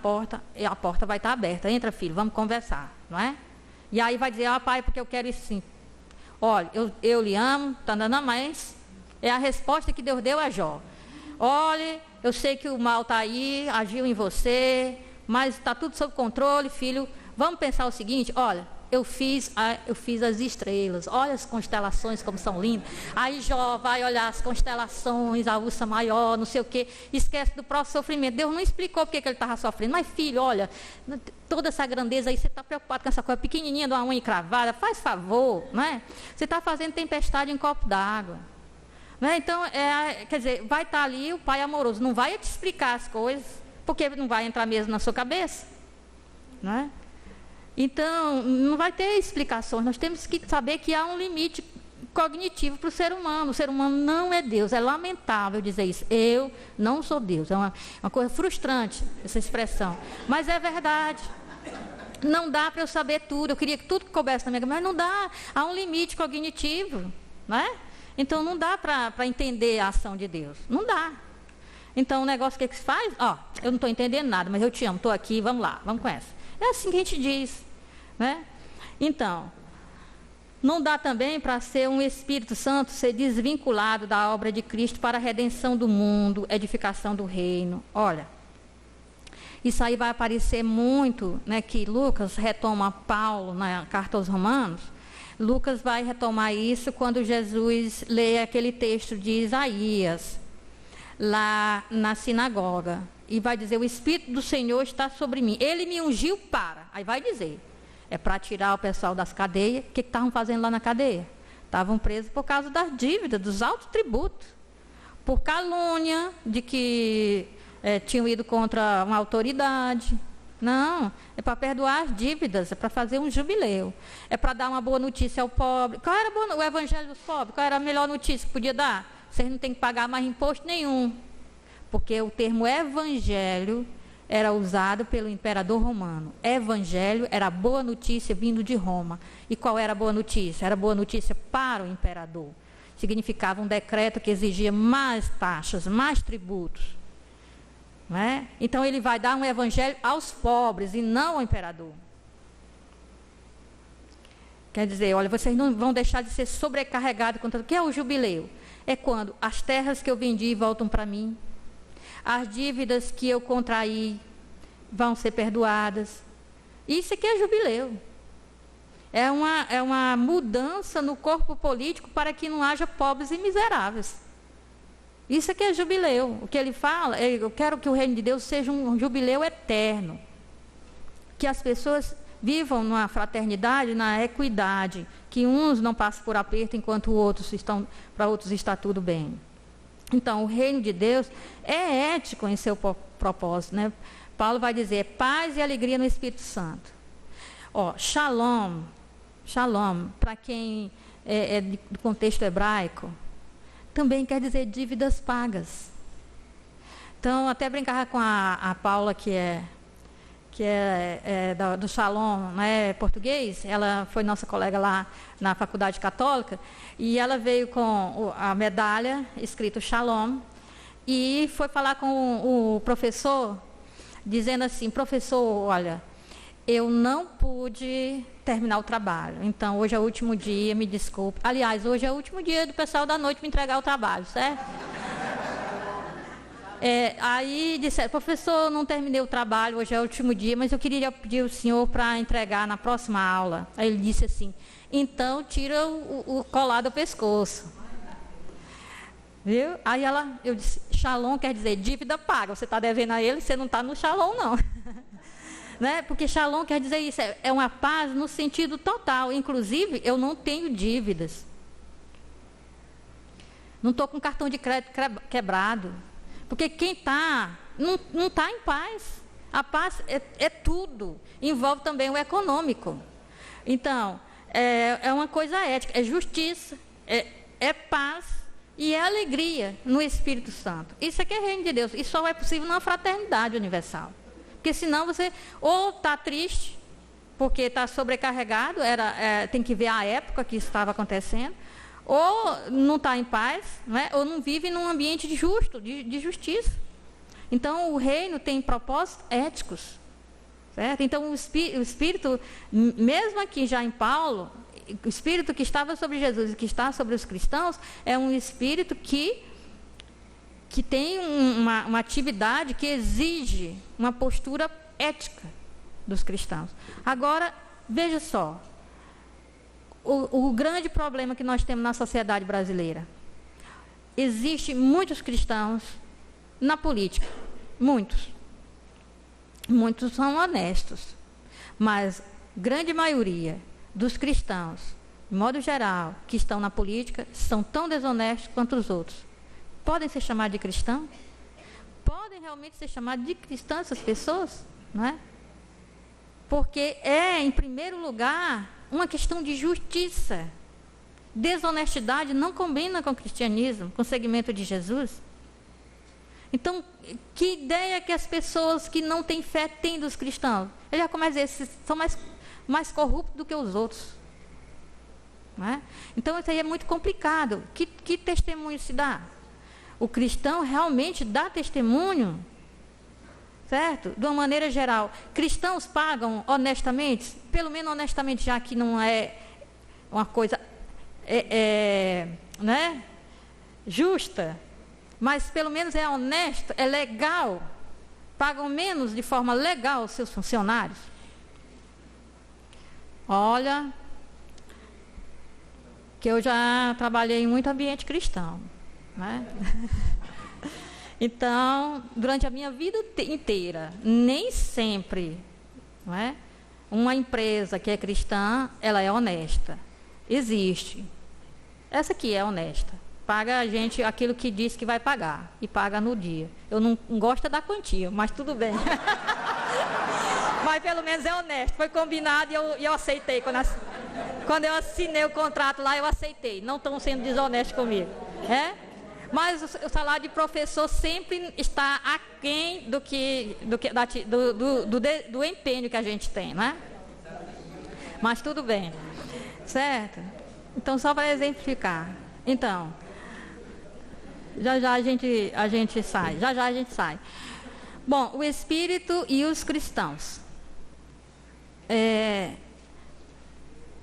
porta, e a porta vai estar aberta. Entra, filho, vamos conversar, não é? E aí vai dizer, pai, porque eu quero isso sim. Olha, eu lhe amo, mas é a resposta que Deus deu a Jó. Olha, eu sei que o mal está aí, agiu em você, mas está tudo sob controle, filho. Vamos pensar o seguinte, olha, eu fiz as estrelas, olha as constelações como são lindas. Aí Jó vai olhar as constelações, a ursa maior, não sei o quê, esquece do próprio sofrimento. Deus não explicou porque que ele estava sofrendo. Mas filho, olha, toda essa grandeza aí, você está preocupado com essa coisa pequenininha de uma unha encravada, faz favor, não é? Você está fazendo tempestade em copo d'água. Né? Então, quer dizer, vai estar ali o pai amoroso, não vai te explicar as coisas, porque não vai entrar mesmo na sua cabeça. Não é? Então, não vai ter explicações. Nós temos que saber que há um limite cognitivo para o ser humano. O ser humano não é Deus. É lamentável dizer isso. Eu não sou Deus. É uma coisa frustrante essa expressão. Mas é verdade. Não dá para eu saber tudo. Eu queria que tudo coubesse na minha cabeça, mas não dá. Há um limite cognitivo. Não é? Então, não dá para entender a ação de Deus. Não dá. Então, o negócio que se faz, eu não estou entendendo nada, mas eu te amo, estou aqui, vamos lá, vamos com essa. É assim que a gente diz, né? Então, não dá também para ser um Espírito Santo, ser desvinculado da obra de Cristo para a redenção do mundo, edificação do reino. Olha, isso aí vai aparecer muito, né, que Lucas retoma Paulo na carta aos Romanos. Lucas vai retomar isso quando Jesus lê aquele texto de Isaías, lá na sinagoga. E vai dizer, o Espírito do Senhor está sobre mim. Ele me ungiu para. Aí vai dizer, é para tirar o pessoal das cadeias. O que estavam fazendo lá na cadeia? Estavam presos por causa das dívidas, dos altos tributos. Por calúnia de que tinham ido contra uma autoridade. Não, é para perdoar as dívidas, é para fazer um jubileu. É para dar uma boa notícia ao pobre. Qual era o evangelho dos pobres? Qual era a melhor notícia que podia dar? Vocês não têm que pagar mais imposto nenhum. Porque o termo evangelho era usado pelo imperador romano. Evangelho era a boa notícia vindo de Roma. E qual era a boa notícia? Era boa notícia para o imperador. Significava um decreto que exigia mais taxas, mais tributos. Não é? Então ele vai dar um evangelho aos pobres e não ao imperador. Quer dizer, olha, vocês não vão deixar de ser sobrecarregados contra o que é o jubileu. É quando as terras que eu vendi voltam para mim. As dívidas que eu contraí vão ser perdoadas. Isso aqui é jubileu. É uma mudança no corpo político para que não haja pobres e miseráveis. Isso aqui é jubileu. O que ele fala, eu quero que o reino de Deus seja um jubileu eterno. Que as pessoas vivam numa fraternidade, na equidade. Que uns não passem por aperto enquanto para outros está tudo bem. Então, o reino de Deus é ético em seu propósito, né? Paulo vai dizer, paz e alegria no Espírito Santo. Shalom, para quem é do contexto hebraico, também quer dizer dívidas pagas. Então, até brincava com a Paula, que é do Shalom, né, português. Ela foi nossa colega lá na Faculdade Católica e ela veio com a medalha escrito Shalom e foi falar com o professor dizendo assim, professor, olha, eu não pude terminar o trabalho, então hoje é o último dia, me desculpe. Aliás, hoje é o último dia do pessoal da noite me entregar o trabalho, certo? Aí disseram, professor, não terminei o trabalho, hoje é o último dia, mas eu queria pedir ao senhor para entregar na próxima aula. Aí ele disse assim, então tira o colar do pescoço. Viu? Aí eu disse, Shalom quer dizer dívida paga, você está devendo a ele, você não está no Shalom não. Né? Porque Shalom quer dizer isso, é uma paz no sentido total, inclusive eu não tenho dívidas. Não estou com cartão de crédito quebrado. Porque quem está, não está em paz. A paz é tudo. Envolve também o econômico. Então, é uma coisa ética, é justiça, é paz e é alegria no Espírito Santo. Isso aqui é reino de Deus. E só é possível numa fraternidade universal. Porque senão você ou está triste, porque está sobrecarregado, tem que ver a época que isso estava acontecendo, ou não está em paz, né? Ou não vive num ambiente de justiça. Então, o reino tem propósitos éticos. Certo? Então, o Espírito, mesmo aqui já em Paulo, o Espírito que estava sobre Jesus e que está sobre os cristãos, é um Espírito que tem uma atividade que exige uma postura ética dos cristãos. Agora, veja só, o grande problema que nós temos na sociedade brasileira. Existem muitos cristãos na política, muitos são honestos, mas grande maioria dos cristãos, de modo geral, que estão na política, são tão desonestos quanto os outros. Podem ser chamados de cristão? Podem realmente ser chamados de cristão essas pessoas? Não é? Porque em primeiro lugar, uma questão de justiça. Desonestidade não combina com o cristianismo, com o segmento de Jesus. Então, que ideia que as pessoas que não têm fé têm dos cristãos? Eles já começam a dizer, são mais corruptos do que os outros. Não é? Então, isso aí é muito complicado. Que testemunho se dá? O cristão realmente dá testemunho, certo? De uma maneira geral. Cristãos pagam honestamente, pelo menos honestamente, já que não é uma coisa né? Justa, mas pelo menos é honesto, é legal. Pagam menos de forma legal os seus funcionários. Olha, que eu já trabalhei em muito ambiente cristão, né? Então, durante a minha vida inteira, nem sempre, não é? Uma empresa que é cristã, ela é honesta. Existe. Essa aqui é honesta. Paga a gente aquilo que diz que vai pagar. E paga no dia. Eu não gosto da quantia, mas tudo bem. Mas pelo menos é honesto. Foi combinado e eu aceitei. Quando eu assinei o contrato lá, eu aceitei. Não estão sendo desonestos comigo. Mas o salário de professor sempre está aquém do empenho que a gente tem, não é? Mas tudo bem. Certo? Então, só para exemplificar. Então, já a gente sai. Bom, o Espírito e os cristãos.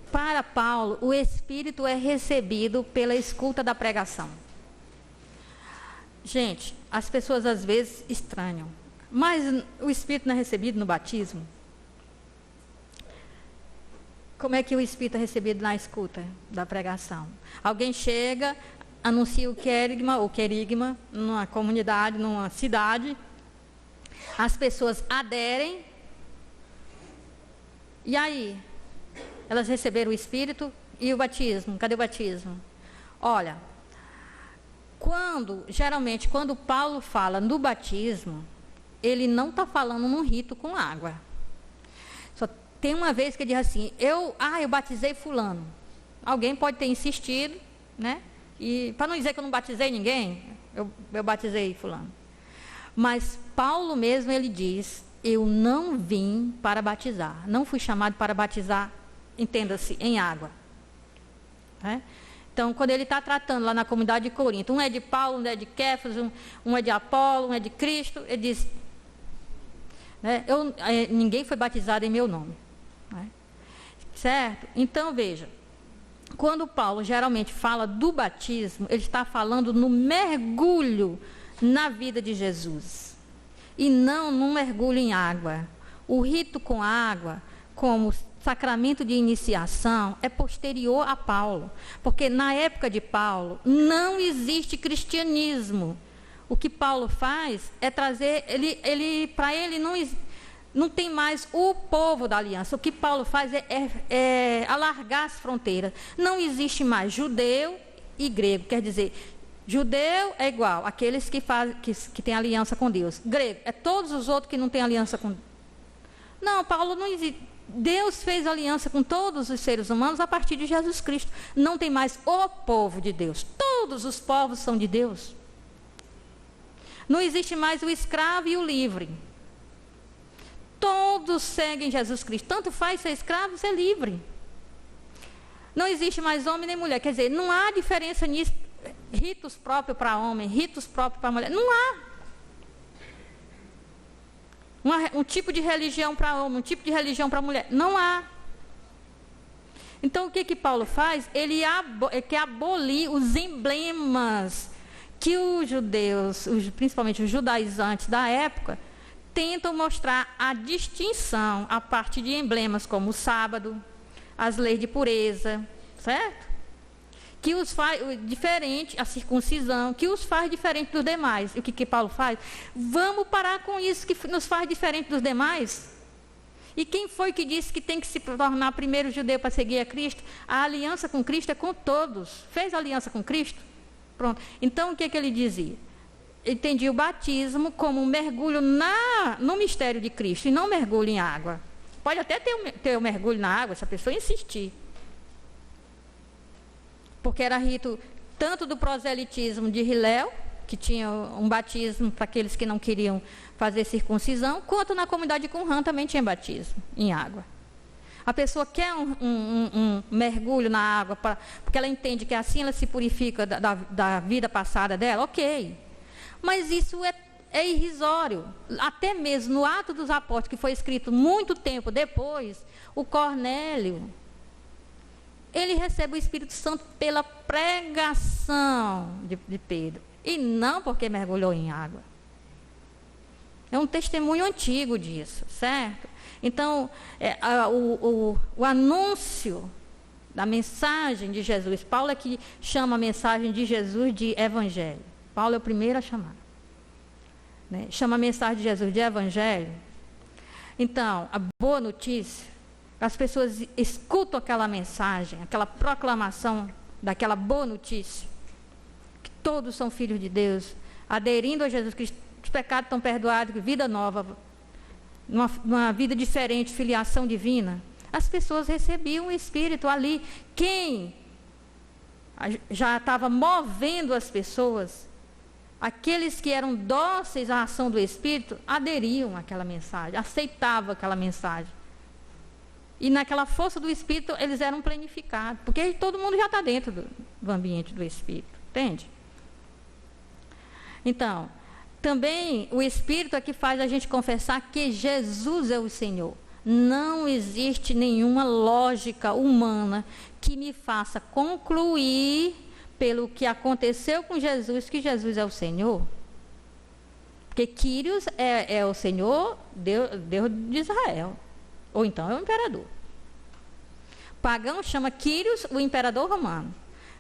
Para Paulo, o Espírito é recebido pela escuta da pregação. Gente, as pessoas às vezes estranham. Mas o Espírito não é recebido no batismo? Como é que o Espírito é recebido na escuta da pregação? Alguém chega, anuncia o querigma numa comunidade, numa cidade. As pessoas aderem. E aí? Elas receberam o Espírito e o batismo. Cadê o batismo? Olha, geralmente, quando Paulo fala no batismo, ele não está falando num rito com água. Só tem uma vez que ele diz assim, eu batizei fulano. Alguém pode ter insistido, né? E para não dizer que eu não batizei ninguém, eu batizei fulano. Mas Paulo mesmo, ele diz, eu não vim para batizar. Não fui chamado para batizar, entenda-se, em água. Né? Então, quando ele está tratando lá na comunidade de Corinto, um é de Paulo, um é de Kéfas, um é de Apolo, um é de Cristo, ele diz, né, ninguém foi batizado em meu nome. Né? Certo? Então, veja, quando Paulo geralmente fala do batismo, ele está falando no mergulho na vida de Jesus. E não num mergulho em água. O rito com água, como sacramento de iniciação, é posterior a Paulo. Porque na época de Paulo, não existe cristianismo. O que Paulo faz é trazer, para ele não tem mais o povo da aliança. O que Paulo faz é alargar as fronteiras. Não existe mais judeu e grego. Quer dizer, judeu é igual àqueles que têm aliança com Deus. Grego é todos os outros que não têm aliança com Deus. Não, Paulo não existe. Deus fez aliança com todos os seres humanos a partir de Jesus Cristo. Não tem mais o povo de Deus. Todos os povos são de Deus. Não existe mais o escravo e o livre. Todos seguem Jesus Cristo. Tanto faz ser escravo e ser livre. Não existe mais homem nem mulher. Quer dizer, não há diferença nisso. Ritos próprios para homem, ritos próprios para mulher. Não há. Um tipo de religião para homem, um tipo de religião para mulher. Não há. Então, o que Paulo faz? Ele quer abolir os emblemas que os judeus, principalmente os judaizantes da época, tentam mostrar a distinção a partir de emblemas como o sábado, as leis de pureza, certo? Que os faz diferente, a circuncisão, que os faz diferente dos demais. E o que Paulo faz? Vamos parar com isso que nos faz diferente dos demais. E quem foi que disse que tem que se tornar primeiro judeu para seguir a Cristo? A aliança com Cristo é com todos. Fez aliança com Cristo? Pronto. Então, o que ele dizia? Ele entendia o batismo como um mergulho no mistério de Cristo, e não mergulho em água. Pode até ter um mergulho na água, se a pessoa insistir. Porque era rito tanto do proselitismo de Hilel, que tinha um batismo para aqueles que não queriam fazer circuncisão, quanto na comunidade de Qumran também tinha batismo em água. A pessoa quer um mergulho na água, porque ela entende que assim ela se purifica da vida passada dela, ok. Mas isso é irrisório. Até mesmo no Atos dos Apóstolos, que foi escrito muito tempo depois, o Cornélio, ele recebe o Espírito Santo pela pregação de Pedro, e não porque mergulhou em água. É um testemunho antigo disso, certo? Então, o anúncio da mensagem de Jesus, Paulo é que chama a mensagem de Jesus de evangelho. Paulo é o primeiro a chamar. Né? Chama a mensagem de Jesus de evangelho. Então, a boa notícia, as pessoas escutam aquela mensagem, aquela proclamação daquela boa notícia, que todos são filhos de Deus, aderindo a Jesus Cristo, os pecados estão perdoados, vida nova, uma vida diferente, filiação divina. As pessoas recebiam o Espírito ali. Quem já estava movendo as pessoas, aqueles que eram dóceis à ação do Espírito, aderiam àquela mensagem, aceitavam aquela mensagem. E naquela força do Espírito, eles eram planificados. Porque todo mundo já está dentro do ambiente do Espírito. Entende? Então, também o Espírito é que faz a gente confessar que Jesus é o Senhor. Não existe nenhuma lógica humana que me faça concluir, pelo que aconteceu com Jesus, que Jesus é o Senhor. Porque Quírios é o Senhor, Deus de Israel. Ou então é o imperador. Pagão chama Quírios o imperador romano.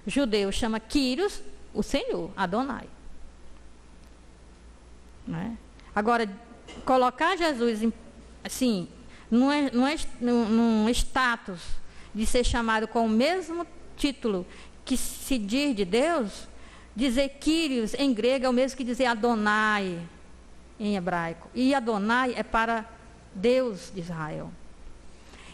Judeu chama Quírios o Senhor, Adonai. Não é? Agora, colocar Jesus assim, num status de ser chamado com o mesmo título que se diz de Deus, dizer Quírios em grego é o mesmo que dizer Adonai em hebraico. E Adonai é para Deus de Israel.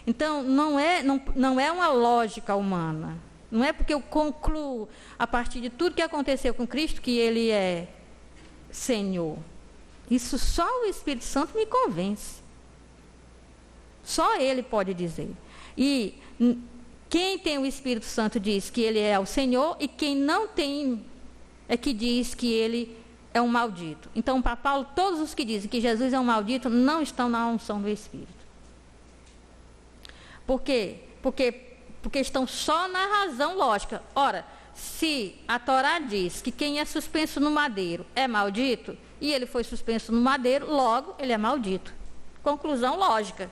Então, não é uma lógica humana. Não é porque eu concluo, a partir de tudo que aconteceu com Cristo, que Ele é Senhor. Isso só o Espírito Santo me convence. Só Ele pode dizer. E quem tem o Espírito Santo diz que Ele é o Senhor, e quem não tem é que diz que Ele é um maldito. Então, para Paulo, todos os que dizem que Jesus é um maldito não estão na unção do Espírito. Por quê? Porque estão só na razão lógica. Ora, se a Torá diz que quem é suspenso no madeiro é maldito, e ele foi suspenso no madeiro, logo ele é maldito. Conclusão lógica.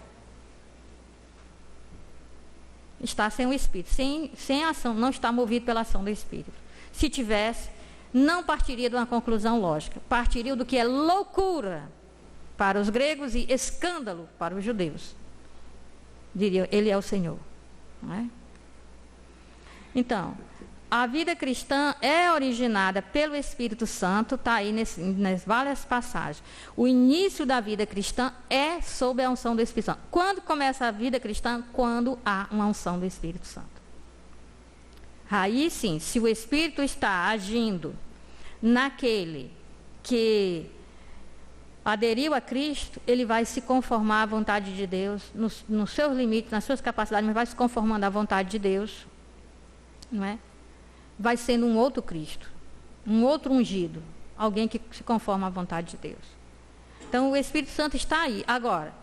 Está sem o Espírito, sem ação, não está movido pela ação do Espírito. Se tivesse, não partiria de uma conclusão lógica, partiria do que é loucura para os gregos e escândalo para os judeus. Diria, Ele é o Senhor. Não é? Então, a vida cristã é originada pelo Espírito Santo, está aí nas várias passagens. O início da vida cristã é sob a unção do Espírito Santo. Quando começa a vida cristã? Quando há uma unção do Espírito Santo. Aí sim, se o Espírito está agindo naquele que aderiu a Cristo, ele vai se conformar à vontade de Deus, nos seus limites, nas suas capacidades, mas vai se conformando à vontade de Deus, não é? Vai sendo um outro Cristo, um outro ungido, alguém que se conforma à vontade de Deus. Então, o Espírito Santo está aí. Agora,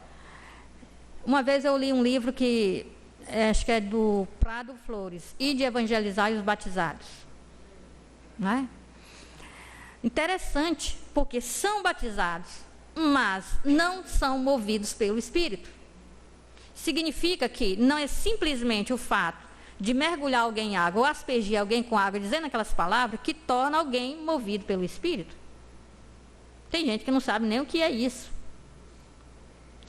uma vez eu li um livro que, acho que é do Prado Flores, e de Evangelizar os Batizados. Não é? Interessante, porque são batizados, mas não são movidos pelo Espírito. Significa que não é simplesmente o fato de mergulhar alguém em água ou aspergir alguém com água dizendo aquelas palavras que torna alguém movido pelo Espírito. Tem gente que não sabe nem o que é isso.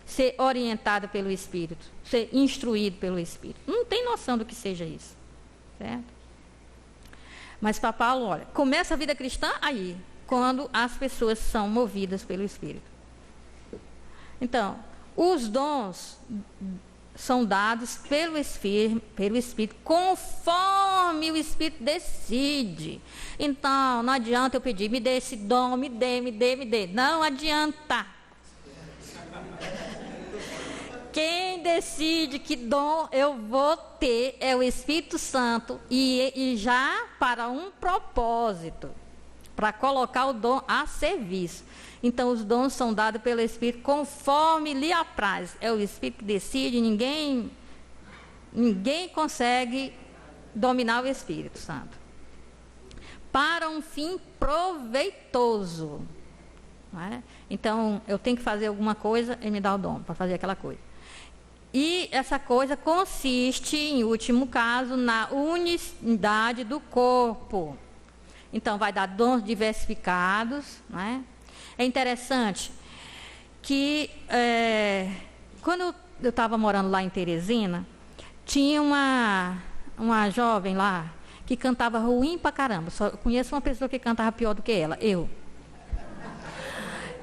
Ser orientado pelo Espírito, ser instruído pelo Espírito. Não tem noção do que seja isso. Certo? Mas para Paulo, olha, começa a vida cristã aí, quando as pessoas são movidas pelo Espírito. Então, os dons são dados pelo Espírito, conforme o Espírito decide. Então, não adianta eu pedir, me dê esse dom, me dê. Não adianta. Quem decide que dom eu vou ter é o Espírito Santo e já para um propósito, para colocar o dom a serviço. Então, os dons são dados pelo Espírito conforme lhe apraz. É o Espírito que decide, ninguém consegue dominar o Espírito Santo. Para um fim proveitoso. Não é? Então, eu tenho que fazer alguma coisa, ele me dá o dom para fazer aquela coisa. E essa coisa consiste, em último caso, na unidade do corpo. Então, vai dar dons diversificados. Não é? É interessante que, quando eu estava morando lá em Teresina, tinha uma jovem lá que cantava ruim pra caramba. Só conheço uma pessoa que cantava pior do que ela, eu.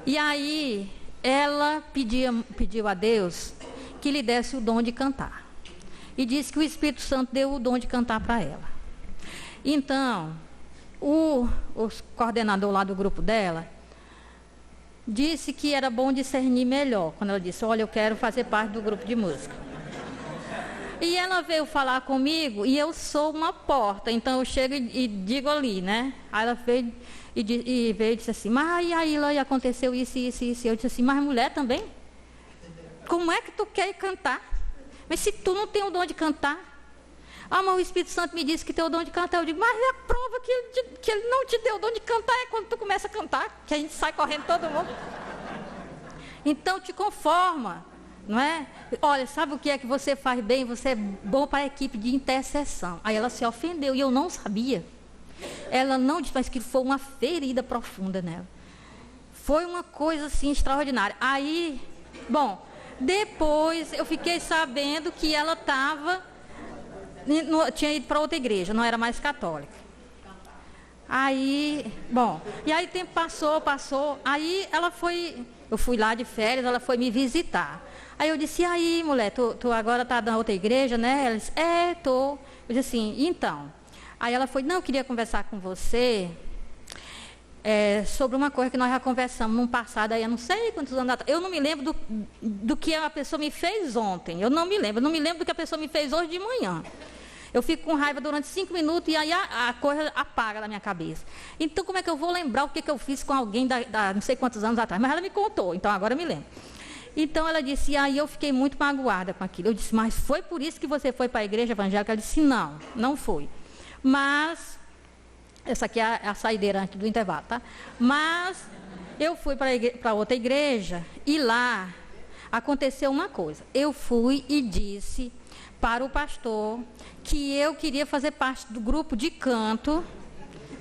E aí, ela pediu a Deus que lhe desse o dom de cantar. E disse que o Espírito Santo deu o dom de cantar para ela. Então, o coordenador lá do grupo dela disse que era bom discernir melhor. Quando ela disse, olha, eu quero fazer parte do grupo de música. E ela veio falar comigo e eu sou uma porta. Então, eu chego e digo ali, né? Aí ela veio e disse assim, mas aí aconteceu isso. Eu disse assim, mas mulher também? Como é que tu quer cantar? Mas se tu não tem o dom de cantar? Ah, mas o Espírito Santo me disse que tem o dom de cantar. Eu digo, mas a prova que ele não te deu o dom de cantar é quando tu começa a cantar, que a gente sai correndo todo mundo. Então te conforma, não é? Olha, sabe o que é que você faz bem? Você é bom para a equipe de intercessão. Aí ela se ofendeu e eu não sabia. Ela não disse, mas que foi uma ferida profunda nela. Foi uma coisa assim extraordinária. Aí, bom, depois eu fiquei sabendo que ela tinha ido para outra igreja, não era mais católica. Aí, bom, e aí o tempo passou, aí eu fui lá de férias, ela foi me visitar. Aí eu disse, e aí, mulher, tu agora tá na outra igreja, né? Ela disse, tô. Eu disse assim, então. Aí ela foi, não, eu queria conversar com você sobre uma coisa que nós já conversamos num passado, aí eu não sei quantos anos atrás. Eu não me lembro do que a pessoa me fez ontem, eu não me lembro do que a pessoa me fez hoje de manhã. Eu fico com raiva durante 5 minutos e aí a coisa apaga na minha cabeça. Então, como é que eu vou lembrar o que eu fiz com alguém da não sei quantos anos atrás? Mas ela me contou, então agora eu me lembro. Então, ela disse, e aí eu fiquei muito magoada com aquilo. Eu disse, mas foi por isso que você foi para a igreja evangélica? Ela disse, não foi. Mas, essa aqui é a saideira antes do intervalo, tá? Mas, eu fui para outra igreja e lá aconteceu uma coisa. Eu fui e disse para o pastor que eu queria fazer parte do grupo de canto,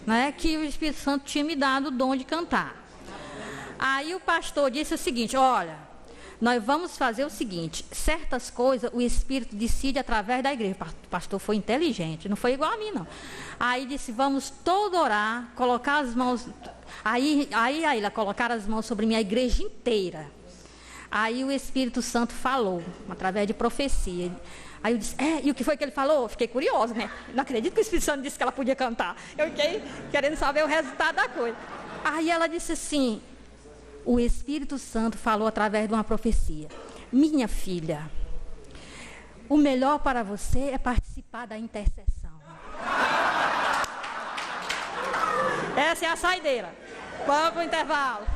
né, que o Espírito Santo tinha me dado o dom de cantar. Aí o pastor disse o seguinte, olha, nós vamos fazer o seguinte, certas coisas o Espírito decide através da igreja. O pastor foi inteligente, não foi igual a mim, não. Aí disse, vamos todos orar, colocar as mãos, aí colocar as mãos sobre minha igreja inteira. Aí o Espírito Santo falou, através de profecia. Aí eu disse, e o que foi que ele falou? Eu fiquei curiosa, né? Não acredito que o Espírito Santo disse que ela podia cantar. Eu fiquei querendo saber o resultado da coisa. Aí ela disse assim, o Espírito Santo falou através de uma profecia. Minha filha, o melhor para você é participar da intercessão. Essa é a saideira. Vamos para o intervalo.